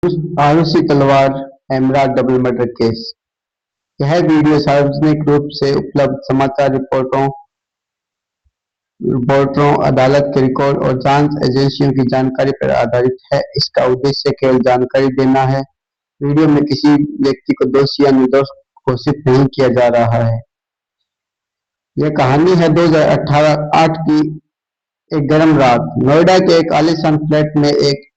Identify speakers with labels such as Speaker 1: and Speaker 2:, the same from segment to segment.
Speaker 1: आरुषि तलवार Hemraj double murder case. यह video सार्वजनिक रूप से उपलब्ध समाचार रिपोर्टरों, अदालत के रिकॉर्ड और जांच एजेंसियों की जानकारी पर आधारित है। इसका उद्देश्य केवल जानकारी देना है। वीडियो में किसी व्यक्ति को दोषी या निर्दोष घोषित नहीं किया जा रहा है। यह कहानी है 2018 की एक गर्म रात। नोएडा के एक आलीशान फ्लैट में एक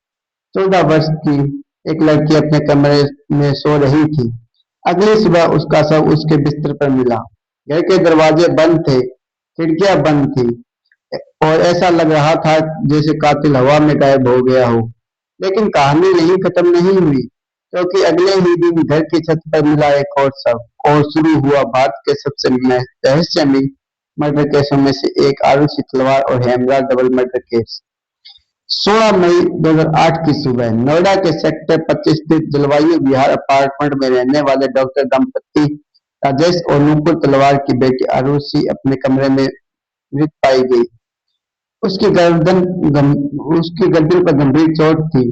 Speaker 1: 14 वर्ष की एक लड़की अपने कमरे में सो रही थी। अगली सुबह उसका शव उसके बिस्तर पर मिला। घर के दरवाजे बंद थे, खिड़कियां बंद थी और ऐसा लग रहा था जैसे कातिल हवा में गायब हो गया हो। लेकिन कहानी खत्म नहीं हुई, क्योंकि अगले ही दिन घर की छत पर मिला एक और शव और शुरू हुआ भारत के सबसे रहस्यमयी मर्डर केसों में से एक, आरुषि तलवार और हेमराज डबल मर्डर केस। 16 मई 2008 की सुबह नोएडा के सेक्टर 25 स्थित जलवायु विहार अपार्टमेंट में रहने वाले डॉक्टर दंपति राजेश और नूपुर तलवार की बेटी आरुषि अपने कमरे में मृत पाई गई। उसकी गर्दन पर गंभीर चोट थी।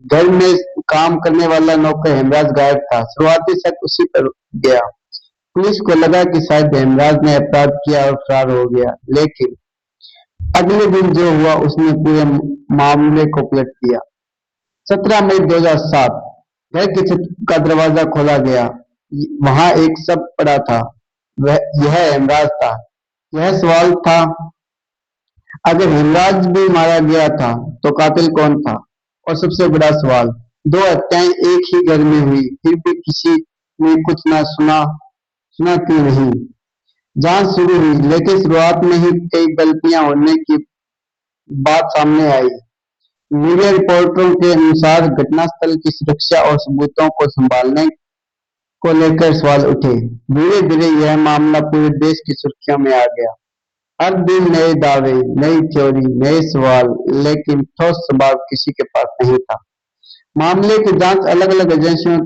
Speaker 1: घर में काम करने वाला नौकर हेमराज गायब था। शुरुआती शक उसी पर गया। पुलिस को लगा कि शायद हेमराज ने अपराध किया और फरार हो गया, लेकिन अगले दिन जो हुआ उसने पूरे मामले को पलट दिया। 17 मई 2007 घर की छत का दरवाजा खोला गया। वहां एक शव पड़ा था। यह हेमराज था। यह सवाल था, अगर हेमराज भी मारा गया था तो कातिल कौन था? और सबसे बड़ा सवाल, 2 हत्याएं एक ही घर में हुई, फिर भी किसी ने कुछ ना सुना क्यों नहीं? जांच शुरू हुई, लेकिन शुरुआत में ही कई गलतियां होने की बात सामने आई। मीडिया रिपोर्टरों के अनुसार घटनास्थल की सुरक्षा और सबूतों को संभालने को लेकर सवाल उठे। धीरे धीरे यह मामला पूरे देश की सुर्खियों में आ गया। हर दिन नए दावे, नई थ्योरी, नए सवाल, लेकिन ठोस जवाब किसी के पास नहीं था। मामले की जांच अलग अलग एजेंसियों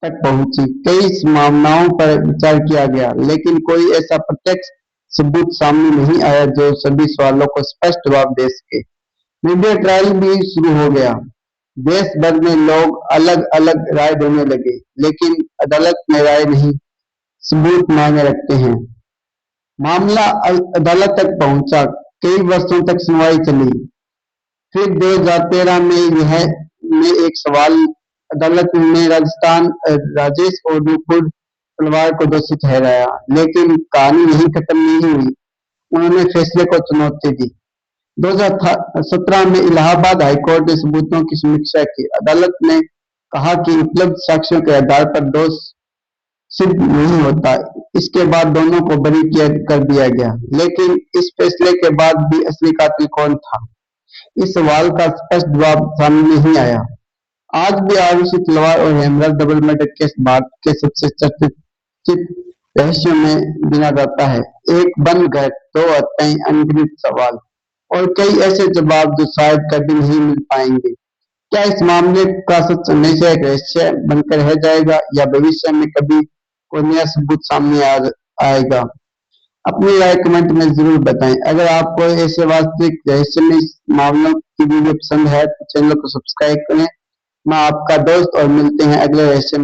Speaker 1: तक पहुंची। कई मामलों पर विचार किया गया, लेकिन कोई ऐसा प्रत्यक्ष सबूत सामने नहीं आया जो सभी सवालों को स्पष्ट जवाब दे सके। मीडिया ट्रायल भी शुरू हो गया। देश भर में लोग अलग अलग राय देने लगे, लेकिन अदालत में राय नहीं, सबूत मायने रखते हैं। मामला अदालत तक पहुंचा। कई वर्षों तक सुनवाई चली। फिर 2013 में एक सवाल अदालत ने राजेश और नूपुर तलवार को दोषी ठहराया, लेकिन कहानी यही खत्म नहीं हुई। उन्होंने फैसले को चुनौती दी। 2017 में इलाहाबाद हाईकोर्ट ने सबूतों की समीक्षा की। अदालत ने कहा कि उपलब्ध साक्ष्यों के आधार पर दोष सिद्ध नहीं होता। इसके बाद दोनों को बरी कर दिया गया, लेकिन इस फैसले के बाद भी असली कातिल कौन था, इस सवाल का स्पष्ट जवाब सामने नहीं आया। आज भी आरुषि तलवार और Hemraj double murder case Bharat के सबसे चर्चित रहस्यों में गिना जाता है। एक बंद घर, 2 हत्याएं, अनगिनत सवाल और कई ऐसे जवाब जो शायद कभी नहीं मिल पाएंगे। क्या इस मामले का सच हमेशा एक रहस्य बनकर रह जाएगा, या भविष्य में कभी कोई नया सबूत सामने आएगा? अपनी राय कमेंट में जरूर बताएं। अगर आपको ऐसे वास्तविक रहस्यमय मामलों की वीडियो पसंद है तो चैनल को सब्सक्राइब करें। मैं आपका दोस्त और मिलते हैं अगले रहस्य में।